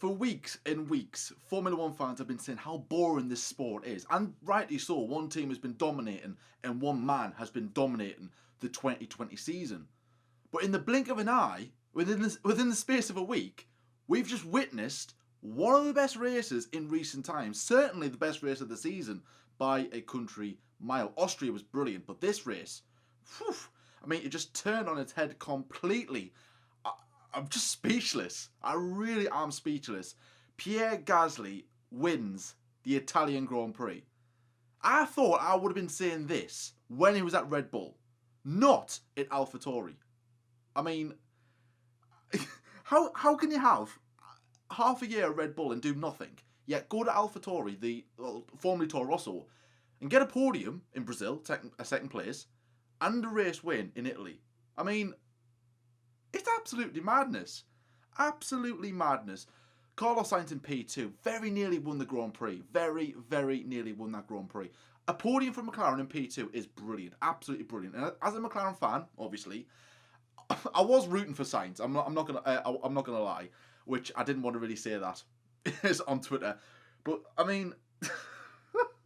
For weeks and weeks, Formula 1 fans have been saying how boring this sport is. And rightly so, one team has been dominating and one man has been dominating the 2020 season. But in the blink of an eye, within the space of a week, we've just witnessed one of the best races in recent times. Certainly the best race of the season by a country mile. Austria was brilliant, but this race, whew, I mean, it just turned on its head completely. I'm just speechless. I really am speechless. Pierre Gasly wins the Italian Grand Prix. I thought I would have been saying this when he was at Red Bull, not at AlphaTauri. I mean, how can you have half a year at Red Bull and do nothing, yet go to AlphaTauri, formerly Toro Rosso, and get a podium in Brazil, a second place, and a race win in Italy? I mean, it's absolutely madness. Absolutely madness. Carlos Sainz in P2 very nearly won the Grand Prix. Very, very nearly won that Grand Prix. A podium for McLaren in P2 is brilliant. Absolutely brilliant. And as a McLaren fan, obviously, I was rooting for Sainz. I'm not gonna lie, which I didn't want to really say that on Twitter. But I mean,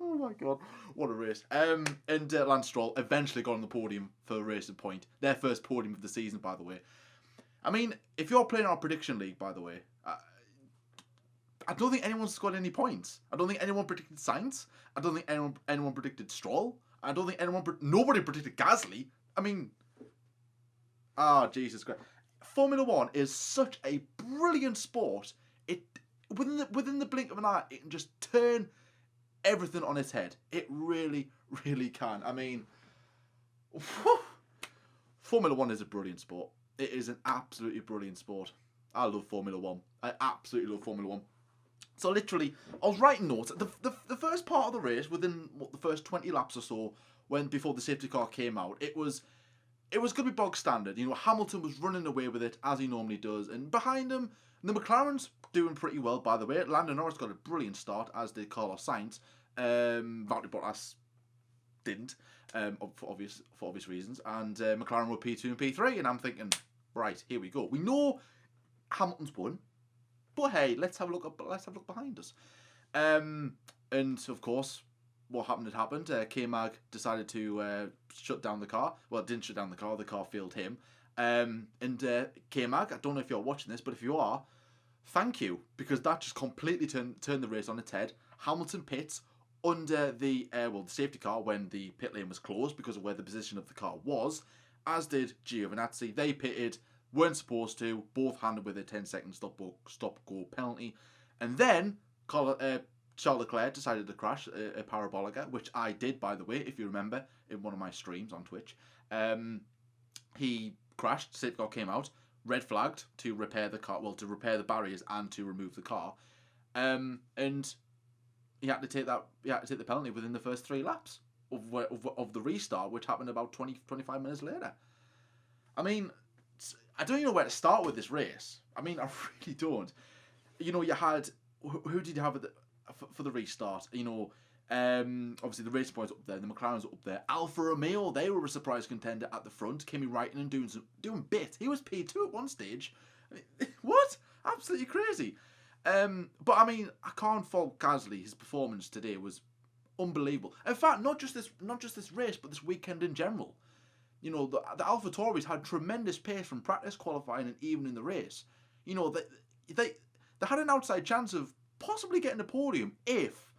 oh my god, what a race! And Lance Stroll eventually got on the podium for Racing Point, their first podium of the season, by the way. I mean, if you're playing our prediction league, by the way, I don't think anyone's scored any points. I don't think anyone predicted Sainz. I don't think anyone predicted Stroll. I don't think nobody predicted Gasly. I mean, Jesus Christ. Formula 1 is such a brilliant sport. It within the blink of an eye, it can just turn everything on its head. It really, really can. I mean, Formula 1 is a brilliant sport. It is an absolutely brilliant sport. I love Formula 1. I absolutely love Formula 1. So literally, I was writing notes. The first part of the race, within the first 20 laps or so, before the safety car came out, it was going to be bog standard. You know, Hamilton was running away with it, as he normally does. And behind him, the McLaren's doing pretty well, by the way. Lando Norris got a brilliant start, as did Carlos Sainz. Valtteri Bottas didn't, for obvious reasons. And McLaren were P2 and P3. And I'm thinking, right, here we go. We know Hamilton's won, but hey, let's have a look behind us. And of course, what happened had happened. K-Mag decided to shut down the car. Well, it didn't shut down the car failed him. And K-Mag, I don't know if you're watching this, but if you are, thank you, because that just completely turned the race on its head. Hamilton pits under the safety car when the pit lane was closed because of where the position of the car was, as did Giovinazzi. They pitted, weren't supposed to, both handed with a 10-second stop-go penalty. And then Charles Leclerc decided to crash a Parabolica, which I did, by the way, if you remember, in one of my streams on Twitch. He crashed, safety car came out, red flagged to repair the car, to repair the barriers and to remove the car. And he had to take the penalty within the first 3 laps of the restart, which happened about 25 minutes later. I mean, I don't even know where to start with this race. I mean, I really don't. You know, you had, who did you have for the restart? You know, obviously the Racing Point's up there, the McLaren's up there. Alfa Romeo, they were a surprise contender at the front. Kimi Raikkonen doing bit. He was P2 at one stage. I mean, what? Absolutely crazy. But I mean, I can't fault Gasly. His performance today was unbelievable. In fact, not just this race, but this weekend in general. You know, the AlphaTauris had tremendous pace from practice, qualifying, and even in the race. You know, they had an outside chance of possibly getting a podium if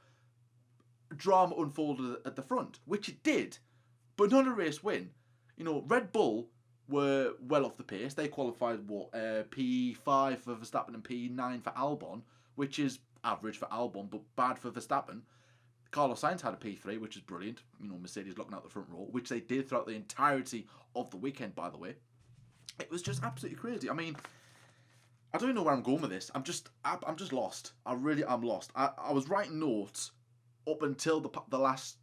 drama unfolded at the front, which it did, but not a race win. You know, Red Bull were well off the pace. They qualified, P5 for Verstappen and P9 for Albon, which is average for Albon, but bad for Verstappen. Carlos Sainz had a P3, which is brilliant. You know, Mercedes looking out the front row, which they did throughout the entirety of the weekend, by the way. It was just absolutely crazy. I mean, I don't even know where I'm going with this. I'm just lost. I really am lost. I was writing notes up until the last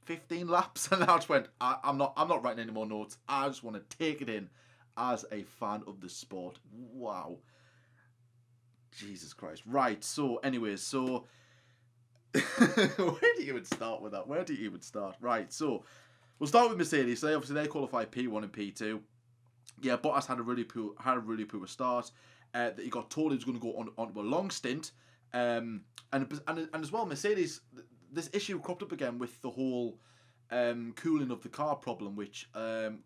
15 laps, and I just went, I'm not writing any more notes. I just want to take it in as a fan of the sport. Wow. Jesus Christ. Right, so anyways, so where do you even start with that? Where do you even start? Right, so we'll start with Mercedes. They qualified P1 and P2. Yeah, Bottas had a really poor start. that he got told he was going to go onto a long stint. And as well, Mercedes, this issue cropped up again with the whole cooling of the car problem, which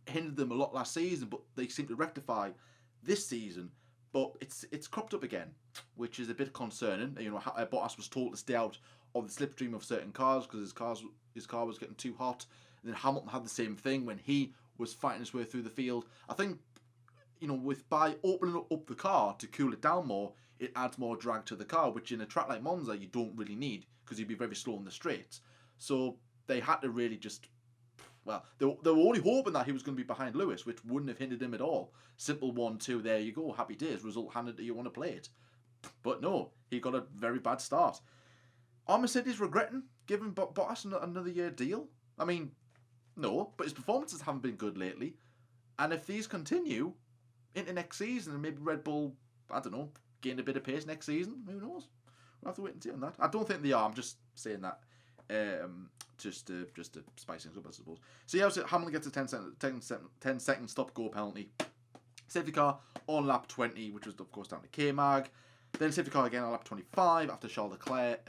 hindered them a lot last season, but they seem to rectify this season. But it's cropped up again, which is a bit concerning. You know, Bottas was told to stay out of the slipstream of certain cars because his car was getting too hot. And then Hamilton had the same thing when he was fighting his way through the field. I think, you know, by opening up the car to cool it down more, it adds more drag to the car, which in a track like Monza you don't really need because you'd be very slow in the straights. So they had to really just, well, they were only hoping that he was going to be behind Lewis, which wouldn't have hindered him at all. Simple 1-2, there you go, happy days, result handed that you want to play it. But no, he got a very bad start. Are Mercedes regretting giving Bottas another year deal? I mean, no, but his performances haven't been good lately. And if these continue into next season, and maybe Red Bull, I don't know, gain a bit of pace next season, who knows? We'll have to wait and see on that. I don't think they are, I'm just saying that just to spice things up, I suppose. So yeah, Hamilton gets a 10-second stop-go penalty. Safety car on lap 20, which was of course down to K-Mag. Then safety car again on lap 25 after Charles Leclerc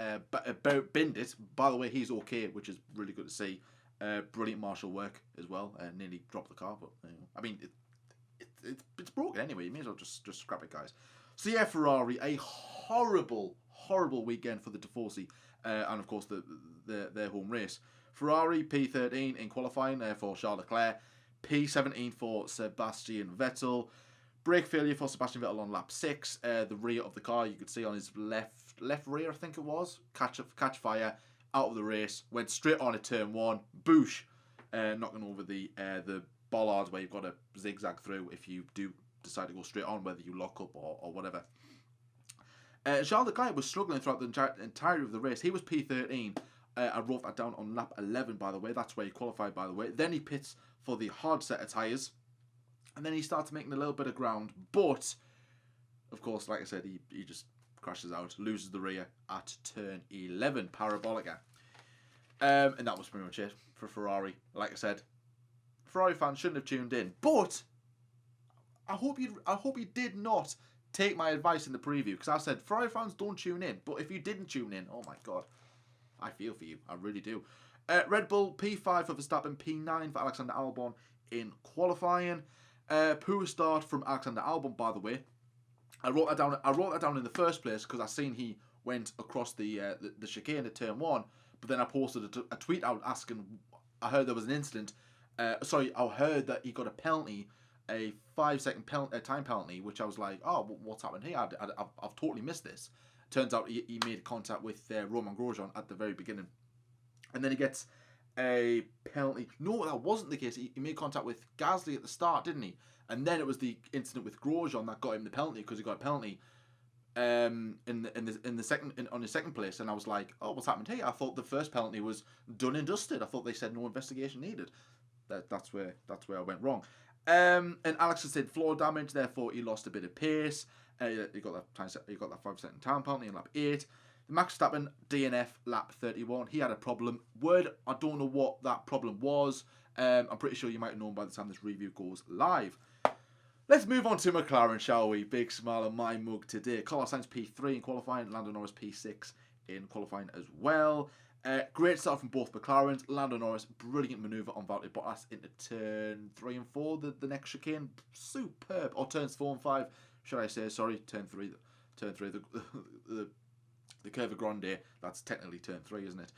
binned it. By the way, he's okay, which is really good to see. Brilliant marshal work as well. Nearly dropped the car, but I mean, it's broken anyway. You may as well just scrap it, guys. So yeah, Ferrari, a horrible weekend for the Tifosi, and of course their home race. Ferrari P13 in qualifying for Charles Leclerc, P17 for Sebastian Vettel. Brake failure for Sebastian Vettel on lap 6. The rear of the car, you could see on his left rear, I think it was, catch fire, out of the race, went straight on at turn 1, boosh, knocking over the bollards where you've got to zigzag through if you do decide to go straight on, whether you lock up or whatever. Charles Leclerc was struggling throughout the entirety of the race. He was P13. I wrote that down on lap 11, by the way. That's where he qualified, by the way. Then he pits for the hard set of tyres. And then he starts making a little bit of ground. But, of course, like I said, he just crashes out, loses the rear at turn 11, Parabolica. And that was pretty much it for Ferrari. Like I said, Ferrari fans shouldn't have tuned in. But I hope you did not take my advice in the preview, because I said Ferrari fans don't tune in. But if you didn't tune in, oh my god, I feel for you. I really do. Red Bull P5 for Verstappen, P9 for Alexander Albon in qualifying. Poor start from Alexander Albon, by the way. I wrote that down in the first place because I seen he went across the chicane at turn 1, but then I posted a tweet out asking. I heard there was an incident. I heard that he got a penalty, a 5-second time penalty, which I was like, oh, what's happened here? I've totally missed this. Turns out he made contact with Romain Grosjean at the very beginning, and then he gets a penalty. No, that wasn't the case. He made contact with Gasly at the start, didn't he? And then it was the incident with Grosjean that got him the penalty, because he got a penalty on his second place. And I was like, oh, what's happened here? I thought the first penalty was done and dusted. I thought they said no investigation needed. That's where I went wrong. And Alex said floor damage, therefore he lost a bit of pace. He got that 5-second time penalty in lap 8. Max Verstappen, DNF, lap 31. He had a problem. I don't know what that problem was. I'm pretty sure you might have known by the time this review goes live. Let's move on to McLaren, shall we? Big smile on my mug today. Carlos Sainz P3 in qualifying. Lando Norris P6 in qualifying as well. Great start from both McLarens. Lando Norris, brilliant manoeuvre on Valtteri Bottas into turn 3 and 4, the next chicane. Superb. Or turns 4 and 5, should I say. Sorry, turn 3. The Curva Grande, that's technically turn 3, isn't it?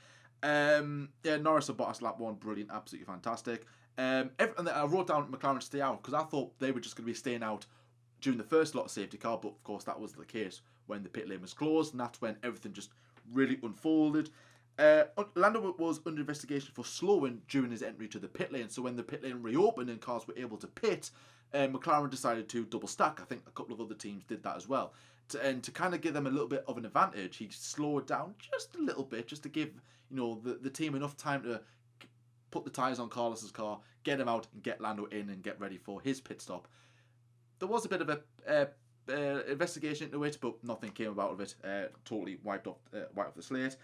Yeah, Norris and Bottas lap 1, brilliant, absolutely fantastic. And I wrote down McLaren to stay out because I thought they were just going to be staying out during the first lot of safety car, but of course that wasn't the case when the pit lane was closed, and that's when everything just really unfolded. Lando was under investigation for slowing during his entry to the pit lane, so when the pit lane reopened and cars were able to pit, McLaren decided to double stack. I think a couple of other teams did that as well. And to kind of give them a little bit of an advantage, he slowed down just a little bit, just to give the team enough time to put the tyres on Carlos's car, get him out, and get Lando in and get ready for his pit stop. There was a bit of a investigation into it, but nothing came about of it. Totally wiped off the slate.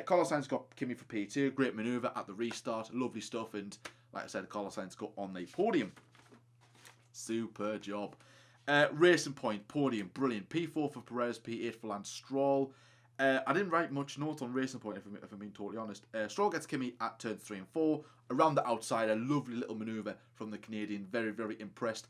Carlos Sainz got Kimi for P2. Great manoeuvre at the restart. Lovely stuff. And like I said, Carlos Sainz got on the podium. Super job. Racing Point, podium, brilliant. P4 for Perez, P8 for Lance Stroll. I didn't write much notes on Racing Point, if I'm being totally honest. Stroll gets Kimi at turns 3 and 4. Around the outside, a lovely little manoeuvre from the Canadian. Very, very impressed.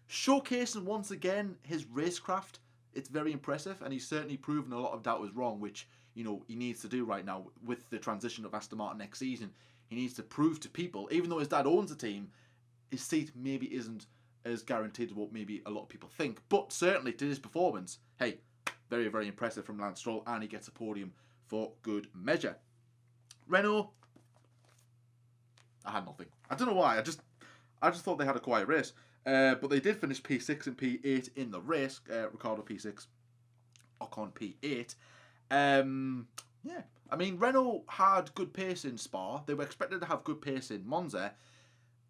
Showcasing once again his racecraft. It's very impressive, and he's certainly proven a lot of doubt was wrong, which, you know, he needs to do right now with the transition of Aston Martin next season. He needs to prove to people, even though his dad owns a team, his seat maybe isn't as guaranteed as what maybe a lot of people think. But certainly to his performance, hey, very, very impressive from Lance Stroll, and he gets a podium for good measure. Renault, I had nothing. I don't know why. I just thought they had a quiet race. But they did finish P6 and P8 in the race. Ricciardo P6, Ocon P8. Yeah, I mean, Renault had good pace in Spa. They were expected to have good pace in Monza.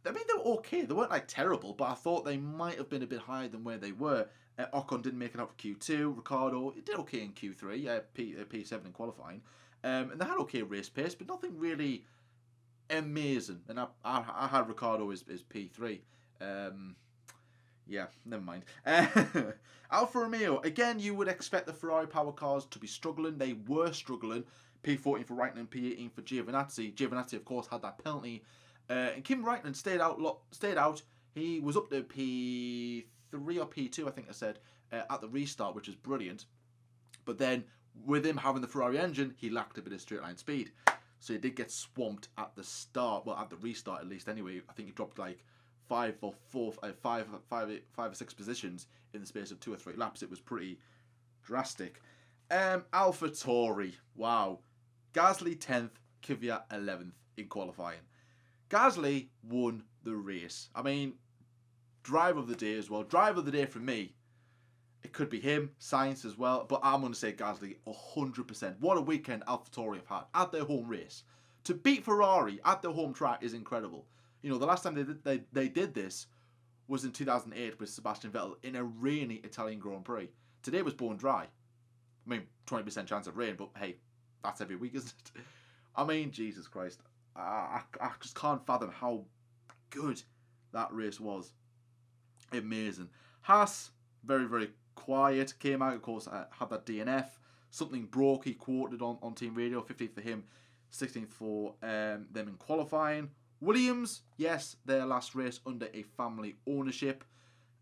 I mean, they were okay. They weren't, like, terrible, but I thought they might have been a bit higher than where they were. Ocon didn't make it out for Q2. Ricciardo did okay in Q3, P7 in qualifying. And they had okay race pace, but nothing really amazing. And I had Ricciardo as P3. Yeah, never mind. Alfa Romeo, again, you would expect the Ferrari power cars to be struggling. They were struggling. P14 for Raikkonen, P18 for Giovinazzi. Giovinazzi, of course, had that penalty. And Kim Raikkonen stayed out. He was up to P3 or P2, I think I said, at the restart, which is brilliant. But then, with him having the Ferrari engine, he lacked a bit of straight line speed. So he did get swamped at the start. Well, at the restart, at least, anyway. I think he dropped, like, five or six positions in the space of 2 or 3 laps. It was pretty drastic. AlphaTauri, wow. Gasly 10th, Kvyat 11th in qualifying. Gasly won the race. I mean, driver of the day as well. Driver of the day for me. It could be him, Sainz as well, but I'm going to say Gasly 100%. What a weekend AlphaTauri have had at their home race. To beat Ferrari at their home track is incredible. You know, the last time they did this was in 2008 with Sebastian Vettel in a rainy Italian Grand Prix. Today was bone dry. I mean, 20% chance of rain, but hey, that's every week, isn't it? I mean, Jesus Christ. I just can't fathom how good that race was. Amazing. Haas, very, very quiet. Came out, of course, had that DNF. Something broke, he quoted on team radio. 15th for him, 16th for them in qualifying. Williams, yes, their last race under a family ownership.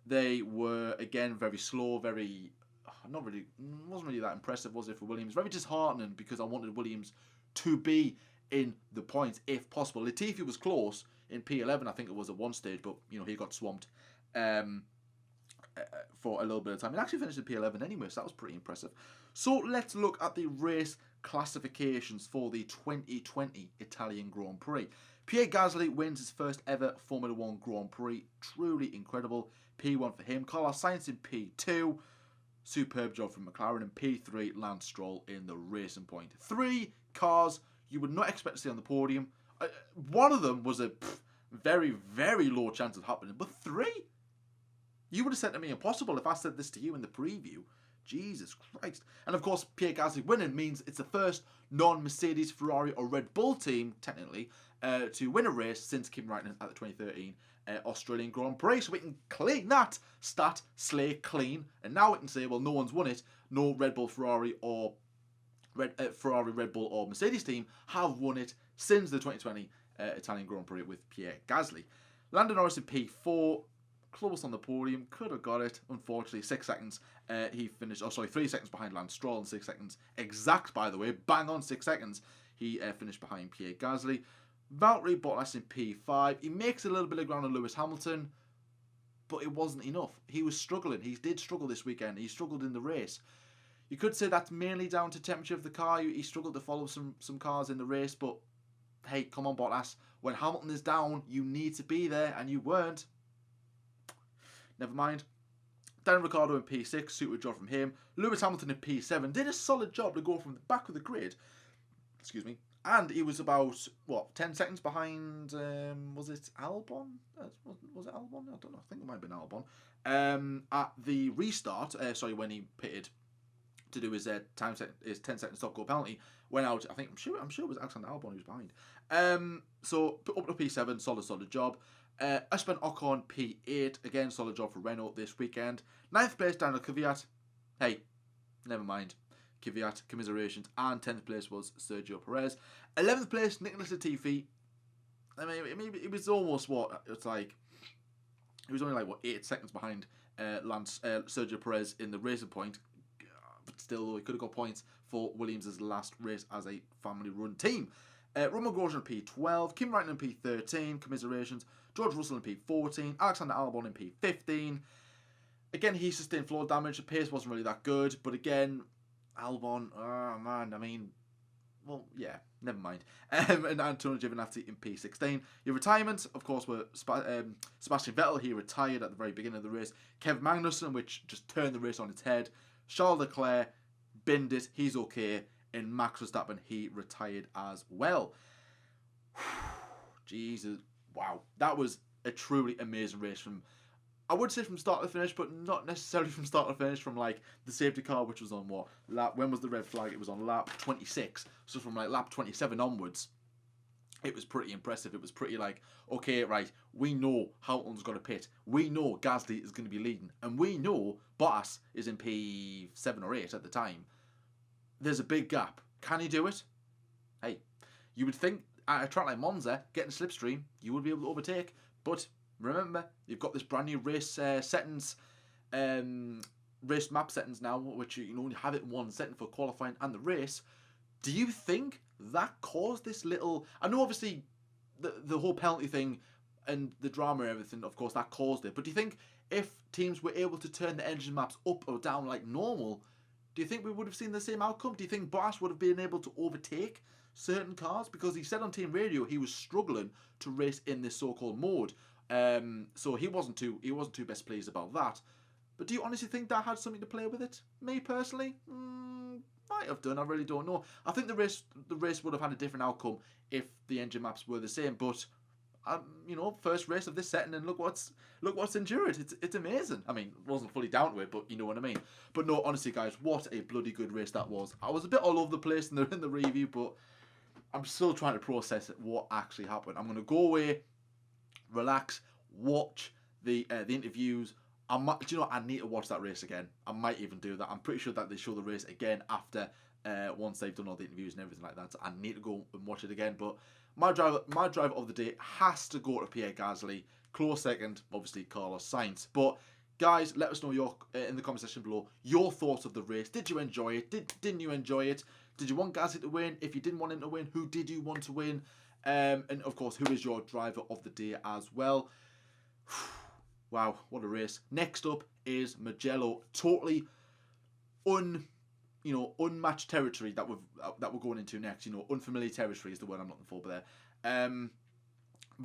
They were, again, very slow, wasn't really that impressive, was it, for Williams? Very disheartening, because I wanted Williams to be in the points, if possible. Latifi was close in P11, I think it was at one stage, but, you know, he got swamped for a little bit of time. He actually finished in P11 anyway, so that was pretty impressive. So let's look at the race classifications for the 2020 Italian Grand Prix. Pierre Gasly wins his first ever Formula 1 Grand Prix. Truly incredible. P1 for him. Carlos Sainz in P2. Superb job from McLaren. And P3, Lance Stroll in the Racing Point. 3 cars you would not expect to see on the podium. One of them was a very, very low chance of happening. But 3? You would have said to me impossible if I said this to you in the preview. Jesus Christ. And of course, Pierre Gasly winning means it's the first non-Mercedes, Ferrari or Red Bull team, technically, to win a race since Kim Raikkonen at the 2013 Australian Grand Prix. So we can clean that stat, slate clean. And now we can say, well, no one's won it. No Red Bull, Ferrari or Ferrari, Red Bull or Mercedes team have won it since the 2020 Italian Grand Prix with Pierre Gasly. Lando Norris in P4. Close on the podium, could have got it. Unfortunately, 6 seconds. He finished, 3 seconds behind Lance Stroll and 6 seconds exact, by the way, bang on 6 seconds. He finished behind Pierre Gasly. Valtteri Bottas in P5. He makes a little bit of ground on Lewis Hamilton, but it wasn't enough. He was struggling. He did struggle this weekend. He struggled in the race. You could say that's mainly down to temperature of the car. He struggled to follow some cars in the race, but hey, come on, Bottas. When Hamilton is down, you need to be there, and you weren't. Never mind. Daniel Ricciardo in P6, super job from him. Lewis Hamilton in P7 did a solid job to go from the back of the grid. Excuse me. And he was about, 10 seconds behind, was it Albon? Was it Albon? I don't know. I think it might have been Albon. At the restart, when he pitted to do his 10-second stop-go penalty, went out. I'm sure it was Alexander Albon who was behind. So up to P7, solid job. Esteban Ocon P8. Again, solid job for Renault this weekend. 9th place, Daniel Kvyat. Hey, never mind. Kvyat, commiserations. And 10th place was Sergio Perez. 11th place, Nicholas Latifi. I mean, it was almost what? It's like... He was only like, what, 8 seconds behind Sergio Perez in the racing point. But still, though, he could have got points for Williams' last race as a family-run team. Roman Grosjean in P12, Kim Raikkonen in P13, commiserations. George Russell in P14, Alexander Albon in P15. Again, he sustained floor damage. The pace wasn't really that good, but again, Albon, oh man, I mean, well, yeah, never mind. And Antonio Giovinazzi in P16. Your retirements, of course, were Sebastian Vettel. He retired at the very beginning of the race. Kevin Magnussen, which just turned the race on its head. Charles Leclerc, binned it. He's okay. And Max Verstappen, he retired as well. Jesus. Wow. That was a truly amazing race from... I would say from start to finish, but not necessarily from start to finish. From like the safety car, which was on what lap? When was the red flag? It was on lap 26. So from like lap 27 onwards, it was pretty impressive. It was pretty like, okay, right, we know Hamilton's got to pit. We know Gasly is going to be leading, and we know Bottas is in P7 or 8 at the time. There's a big gap. Can he do it? Hey, you would think at a track like Monza, getting slipstream, you would be able to overtake, but. Remember, you've got this brand new race settings, race map settings now, which you can only have it in one setting for qualifying and the race. Do you think that caused this little... I know obviously the whole penalty thing and the drama and everything, of course, that caused it. But do you think if teams were able to turn the engine maps up or down like normal, do you think we would have seen the same outcome? Do you think Bottas would have been able to overtake certain cars? Because he said on team radio he was struggling to race in this so-called mode. So he wasn't too best pleased about that. But do you honestly think that had something to play with it? Me personally, might have done. I really don't know. I think the race would have had a different outcome if the engine maps were the same. But you know, first race of this setting, and look what's endured. It's amazing. I mean, it wasn't fully down to it, but you know what I mean. But no, honestly, guys, what a bloody good race that was. I was a bit all over the place in the review, but I'm still trying to process what actually happened. I'm gonna go away, relax, watch the interviews. Do you know what? I need to watch that race again. I might even do that. I'm pretty sure that they show the race again after once they've done all the interviews and everything like that. So I need to go and watch it again. But my driver of the day has to go to Pierre Gasly. Close second, obviously Carlos Sainz. But guys, let us know in the comment section below your thoughts of the race. Did you enjoy it? Didn't you enjoy it? Did you want Gasly to win? If you didn't want him to win, who did you want to win? And of course, who is your driver of the day as well? Wow, what a race. Next up is Mugello. Totally unmatched territory that we're going into next. You know, unfamiliar territory is the word I'm looking for. But I've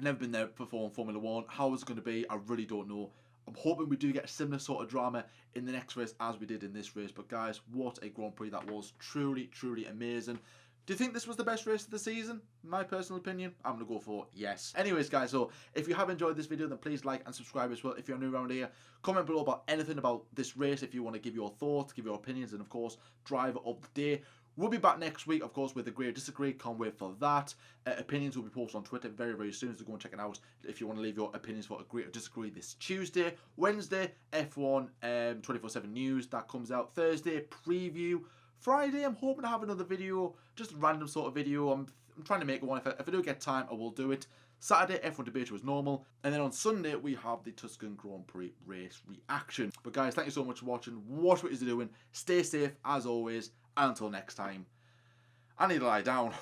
never been there before in Formula 1. How is it going to be? I really don't know. I'm hoping we do get a similar sort of drama in the next race as we did in this race. But guys, what a Grand Prix that was. Truly, truly amazing. Do you think this was the best race of the season? My personal opinion, I'm going to go for yes. Anyways, guys, so if you have enjoyed this video, then please like and subscribe as well. If you're new around here, comment below about anything about this race. If you want to give your thoughts, give your opinions, and of course, driver of the day. We'll be back next week, of course, with Agree or Disagree. Can't wait for that. Opinions will be posted on Twitter very, very soon, so go and check it out if you want to leave your opinions for Agree or Disagree this Tuesday. Wednesday, F1 24/7 news. That comes out Thursday, preview. Friday, I'm hoping to have another video, just a random sort of video. I'm trying to make one. If I do get time, I will do it. Saturday, F1 debate was normal. And then on Sunday, we have the Tuscan Grand Prix race reaction. But guys, thank you so much for watching. Watch what you're doing. Stay safe, as always. And until next time, I need to lie down.